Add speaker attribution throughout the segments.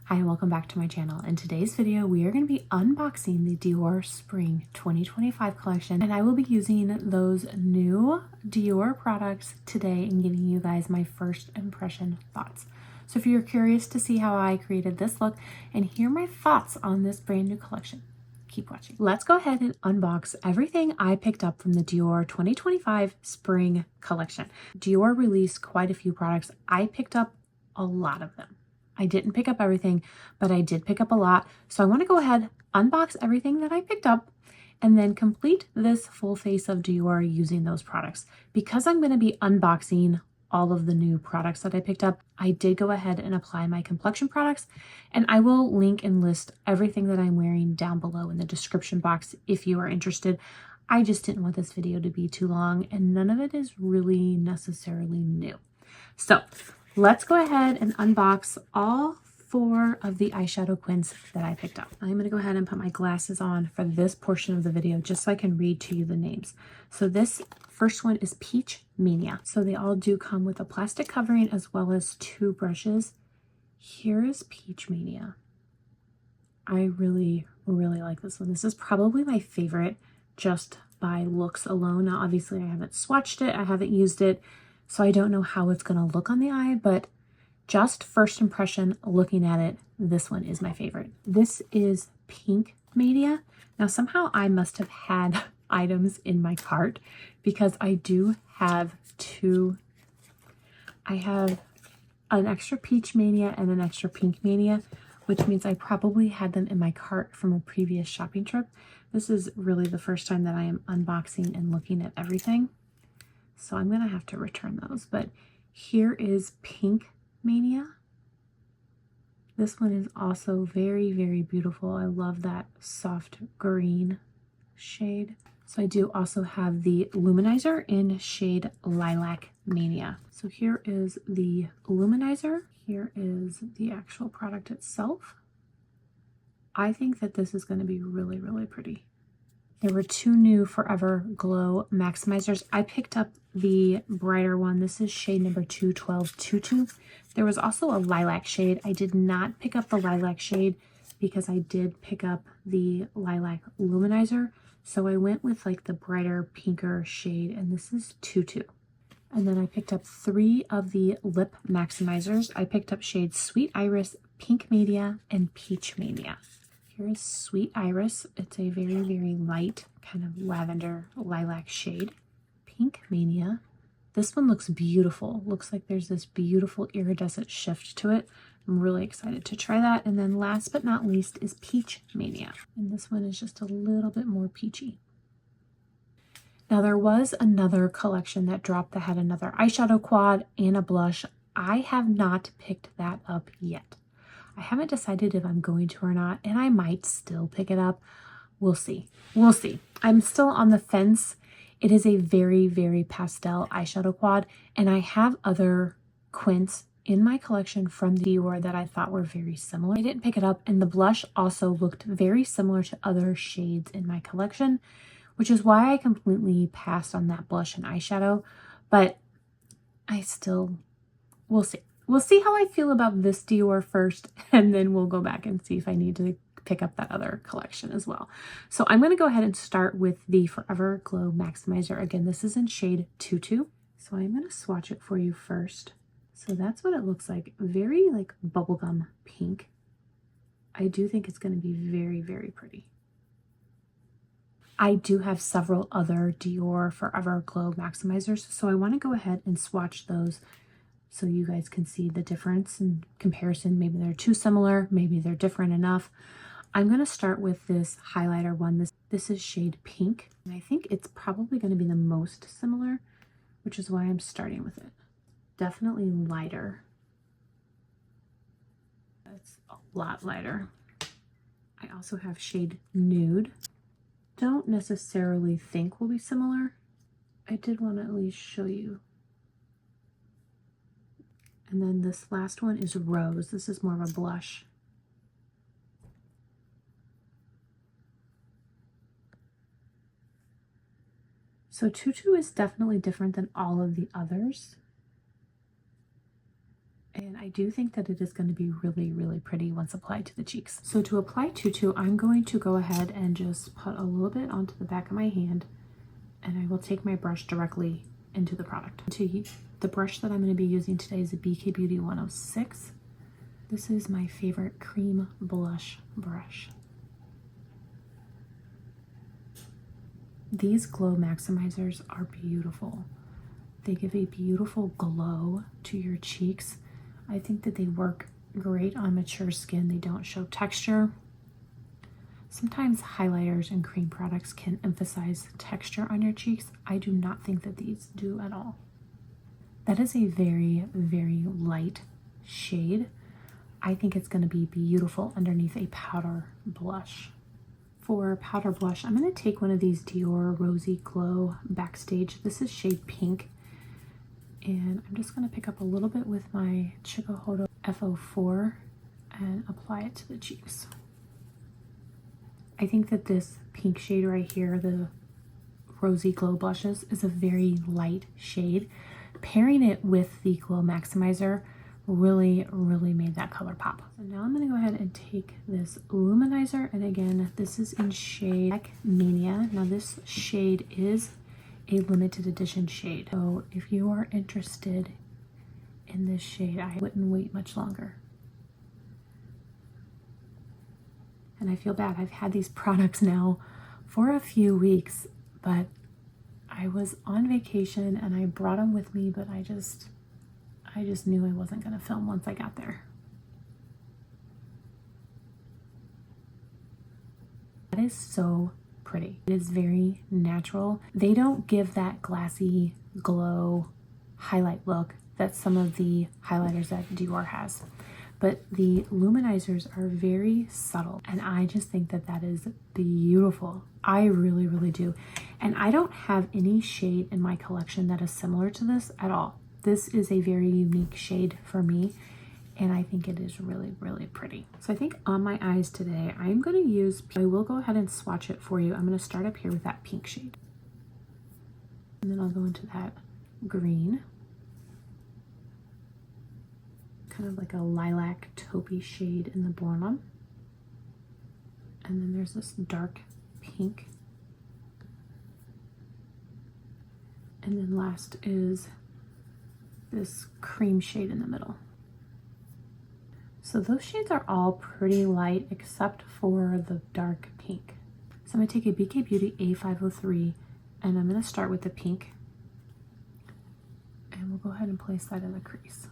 Speaker 1: Hi and welcome back to my channel. In today's video, we are going to be unboxing the Dior Spring 2025 collection, and I will be using those new Dior products today and giving you guys my first impression thoughts. So if you're curious to see how I created this look and hear my thoughts on this brand new collection, keep watching. Let's go ahead and unbox everything I picked up from the Dior 2025 Spring collection. Dior released quite a few products. I picked up a lot of them. I didn't pick up everything, but I did pick up a lot. So I want to go ahead, unbox everything that I picked up, and then complete this full face of Dior using those products. Because I'm going to be unboxing all of the new products that I picked up, I did go ahead and apply my complexion products, and I will link and list everything that I'm wearing down below in the description box if you are interested. I just didn't want this video to be too long, and none of it is really necessarily new. So let's go ahead and unbox all 4 of the eyeshadow quints that I picked up. I'm going to go ahead and put my glasses on for this portion of the video just so I can read to you the names. So this first one is Pinkmania. So they all do come with a plastic covering as well as 2 brushes. Here is Pinkmania. I really like this one. This is probably my favorite just by looks alone. Now obviously I haven't swatched it, I haven't used it, so I don't know how it's going to look on the eye, but just first impression looking at it, this one is my favorite. This is Pinkmania. Now somehow I must have had items in my cart because I do have 2. I have an extra Peachmania and an extra Pinkmania, which means I probably had them in my cart from a previous shopping trip. This is really the first time that I am unboxing and looking at everything. So I'm going to have to return those. But here is Pinkmania. This one is also very beautiful. I love that soft green shade. So I do also have the Luminizer in shade Lilacmania. So here is the Luminizer. Here is the actual product itself. I think that this is going to be really pretty. There were 2 new Forever Glow Maximizers. I picked up the brighter one. This is shade number 21222. There was also a lilac shade. I did not pick up the lilac shade because I did pick up the Lilac Luminizer. So I went with like the brighter pinker shade, and this is 22. And then I picked up 3 of the lip maximizers. I picked up shades Sweet Iris, Pinkmania, and Peachmania. Here is Sweet Iris. It's a very light kind of lavender lilac shade. Pinkmania. This one looks beautiful. Looks like there's this beautiful iridescent shift to it. I'm really excited to try that. And then last but not least is Peachmania. And this one is just a little bit more peachy. Now there was another collection that dropped that had another eyeshadow quad and a blush. I have not picked that up yet. I haven't decided if I'm going to or not, and I might still pick it up. We'll see. We'll see. I'm still on the fence. It is a very pastel eyeshadow quad, and I have other quints in my collection from Dior that I thought were very similar. I didn't pick it up, and the blush also looked very similar to other shades in my collection, which is why I completely passed on that blush and eyeshadow, but we'll see. We'll see how I feel about this Dior first, and then we'll go back and see if I need to pick up that other collection as well. So I'm going to go ahead and start with the Forever Glow Maximizer. Again, this is in shade 22. So I'm going to swatch it for you first. So that's what it looks like. Very like bubblegum pink. I do think it's going to be very pretty. I do have several other Dior Forever Glow Maximizers, so I want to go ahead and swatch those so you guys can see the difference in comparison. Maybe they're too similar, maybe they're different enough. I'm going to start with this highlighter one. This is shade Pink, and I think it's probably going to be the most similar, which is why I'm starting with it. Definitely lighter. It's a lot lighter. I also have shade Nude. Don't necessarily think will be similar. I did want to at least show you. And then this last one is Rose. This is more of a blush. So 22 is definitely different than all of the others. And I do think that it is going to be really, really pretty once applied to the cheeks. So to apply tutu, I'm going to go ahead and just put a little bit onto the back of my hand, and I will take my brush directly into the product. The brush that I'm going to be using today is a BK Beauty 106. This is my favorite cream blush brush. These glow maximizers are beautiful. They give a beautiful glow to your cheeks. I think that they work great on mature skin. They don't show texture. Sometimes highlighters and cream products can emphasize texture on your cheeks. I do not think that these do at all. That is a very, very light shade. I think it's going to be beautiful underneath a powder blush. For powder blush, I'm going to take one of these Dior Rosy Glow Backstage. This is shade Pink. And I'm just going to pick up a little bit with my Chikuhodo F04 and apply it to the cheeks. I think that this pink shade right here, the Rosy Glow Blushes, is a very light shade. Pairing it with the Glow Maximizer really made that color pop. So now I'm going to go ahead and take this Luminizer, and again, this is in shade Pinkmania. Now this shade is a limited edition shade, so if you are interested in this shade, I wouldn't wait much longer. And I feel bad, I've had these products now for a few weeks, but I was on vacation and I brought them with me, but I just knew I wasn't going to film once I got there. That is so pretty. It is very natural. They don't give that glassy glow highlight look that some of the highlighters that Dior has, but the luminizers are very subtle, and I just think that that is beautiful. I really do. And I don't have any shade in my collection that is similar to this at all. This is a very unique shade for me, and I think it is really pretty. So I think on my eyes today, I'm going to use, I will go ahead and swatch it for you. I'm going to start up here with that pink shade. And then I'll go into that green. Kind of like a lilac taupey shade in the bottom. And then there's this dark pink. And then last is this cream shade in the middle. So those shades are all pretty light except for the dark pink. So I'm going to take a BK Beauty A503 and I'm going to start with the pink. And we'll go ahead and place that in the crease.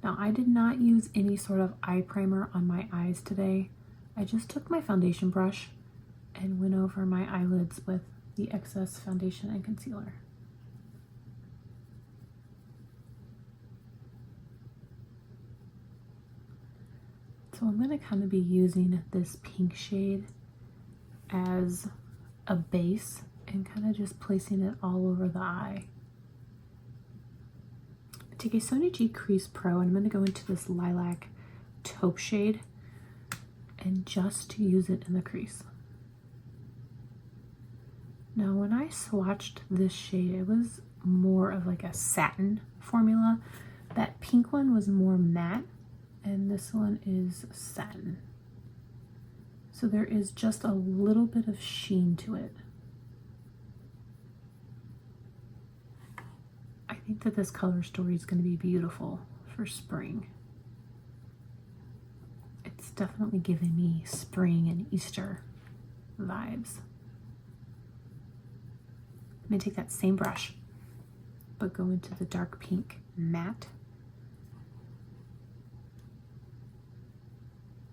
Speaker 1: Now I did not use any sort of eye primer on my eyes today. I just took my foundation brush and went over my eyelids with the excess foundation and concealer. So I'm going to kind of be using this pink shade as a base and kind of just placing it all over the eye. Take a Sonia G Crease Pro and I'm going to go into this lilac taupe shade and just use it in the crease. Now when I swatched this shade, it was more of like a satin formula. That pink one was more matte and this one is satin. So there is just a little bit of sheen to it. I think that this color story is going to be beautiful for spring. It's definitely giving me spring and Easter vibes. I'm going to take that same brush, but go into the dark pink matte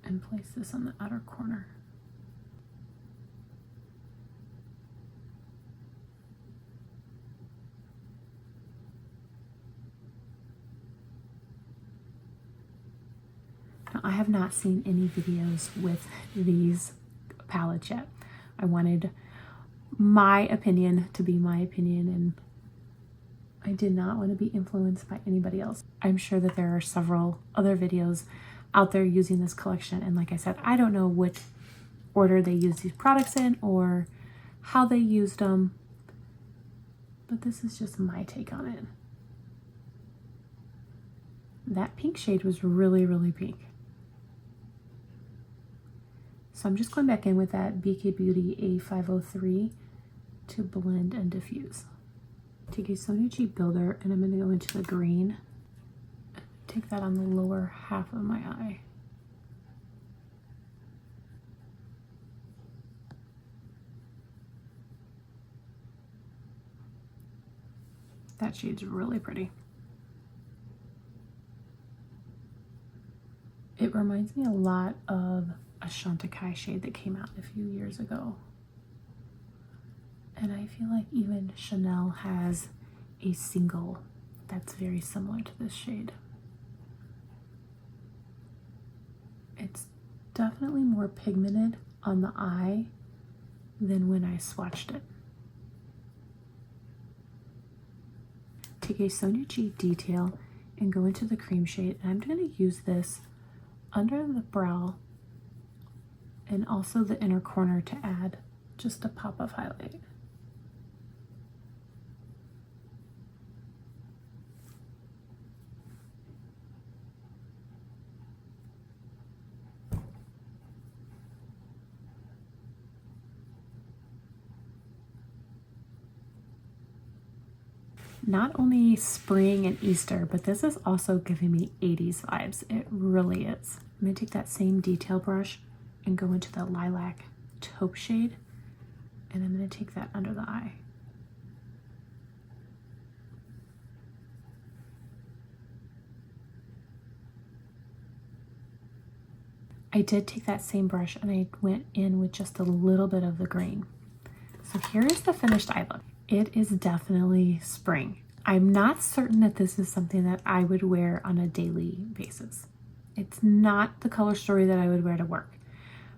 Speaker 1: and place this on the outer corner. Now, I have not seen any videos with these palettes yet. I wanted my opinion to be my opinion, and I did not want to be influenced by anybody else. I'm sure that there are several other videos out there using this collection, and like I said, I don't know which order they use these products in or how they used them, but this is just my take on it. that pink shade was really, really pink. So I'm just going back in with that BK Beauty A503 to blend and diffuse. Take a Sonia Cheap Builder and I'm going to go into the green. Take that on the lower half of my eye. That shade's really pretty. It reminds me a lot of a Chantecaille shade that came out a few years ago. And I feel like even Chanel has a single that's very similar to this shade. It's definitely more pigmented on the eye than when I swatched it. Take a Sonia Cheap Detail and go into the cream shade, and I'm going to use this under the brow and also the inner corner to add just a pop of highlight. Not only spring and Easter, but this is also giving me 80s vibes. It really is. I'm going to take that same detail brush and go into the lilac taupe shade, and I'm going to take that under the eye. I did take that same brush and I went in with just a little bit of the green. So here is the finished eye look. It is definitely spring. I'm not certain that this is something that I would wear on a daily basis. It's not the color story that I would wear to work.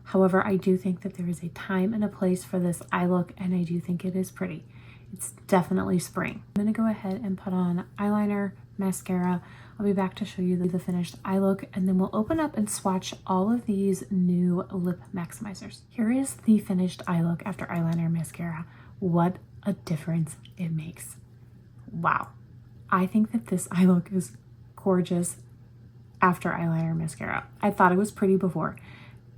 Speaker 1: However, I do think that there is a time and a place for this eye look, and I do think it is pretty. It's definitely spring. I'm gonna go ahead and put on eyeliner, mascara. I'll be back to show you the finished eye look, and then we'll open up and swatch all of these new lip maximizers. Here is the finished eye look after eyeliner and mascara. What a difference it makes. Wow. I think that this eye look is gorgeous after eyeliner and mascara. I thought it was pretty before.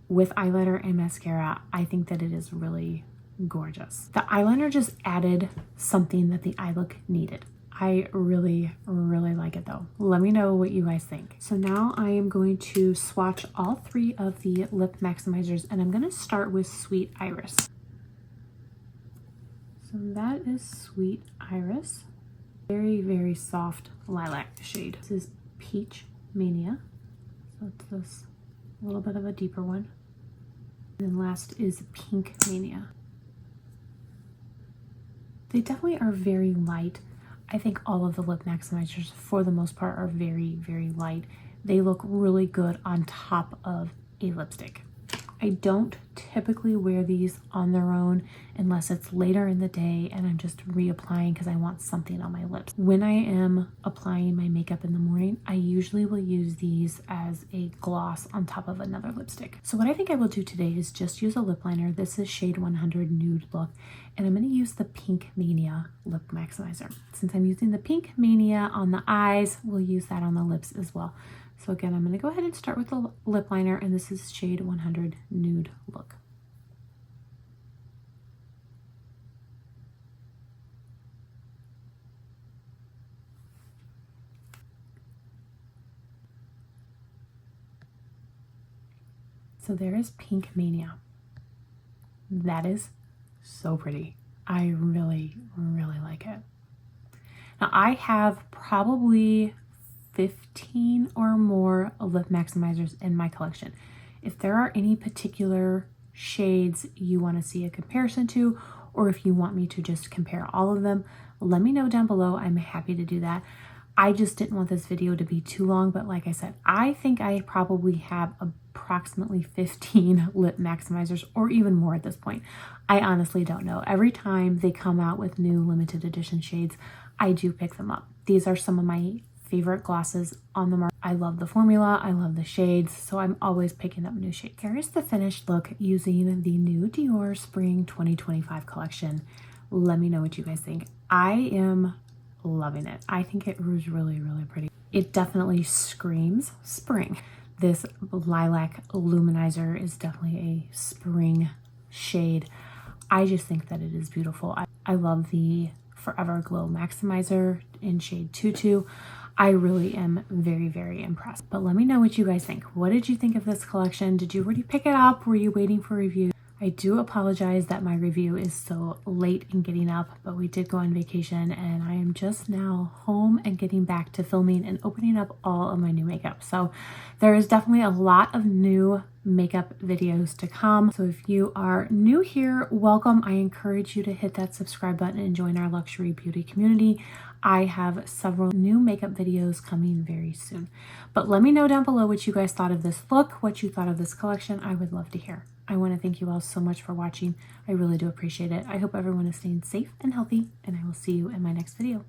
Speaker 1: With eyeliner and mascara, I think that it is really gorgeous. The eyeliner just added something that the eye look needed. I really, really like it though. Let me know what you guys think. So now I am going to swatch all three of the lip maximizers, and I'm gonna start with Sweet Iris. So that is Sweet Iris. Very, very soft lilac shade. This is Peach Mania. So it's this little bit of a deeper one. And then last is Pinkmania. They definitely are very light. I think all of the lip maximizers for the most part are very, very light. They look really good on top of a lipstick. I don't typically wear these on their own unless it's later in the day and I'm just reapplying because I want something on my lips. When I am applying my makeup in the morning, I usually will use these as a gloss on top of another lipstick. So what I think I will do today is just use a lip liner. This is shade 100 Nude Look, and I'm going to use the Pinkmania lip maximizer. Since I'm using the Pinkmania on the eyes, we'll use that on the lips as well. So again, I'm going to go ahead and start with the lip liner, and this is shade 100 Nude Look. So there is Pinkmania. That is so pretty. I really, really like it. Now I have probably 15 or more lip maximizers in my collection. If there are any particular shades you want to see a comparison to, or if you want me to just compare all of them, let me know down below. I'm happy to do that. I just didn't want this video to be too long, but like I said, I think I probably have approximately 15 lip maximizers, or even more at this point. I honestly don't know. Every time they come out with new limited edition shades, I do pick them up. These are some of my favorite glosses on the market. I love the formula, I love the shades, so I'm always picking up new shades. Here is the finished look using the new Dior Spring 2025 collection. Let me know what you guys think. I am loving it. I think it was really, really pretty. It definitely screams spring. This Lilac Luminizer is definitely a spring shade. I just think that it is beautiful. I love the Forever Glow Maximizer in shade Tutu. I really am very, very impressed. But let me know what you guys think. What did you think of this collection? Did you already pick it up? Were you waiting for a review? I do apologize that my review is so late in getting up, but we did go on vacation and I am just now home and getting back to filming and opening up all of my new makeup. So there is definitely a lot of new makeup videos to come. So if you are new here, welcome. I encourage you to hit that subscribe button and join our luxury beauty community. I have several new makeup videos coming very soon. But let me know down below what you guys thought of this look, what you thought of this collection. I would love to hear. I want to thank you all so much for watching. I really do appreciate it. I hope everyone is staying safe and healthy, and I will see you in my next video.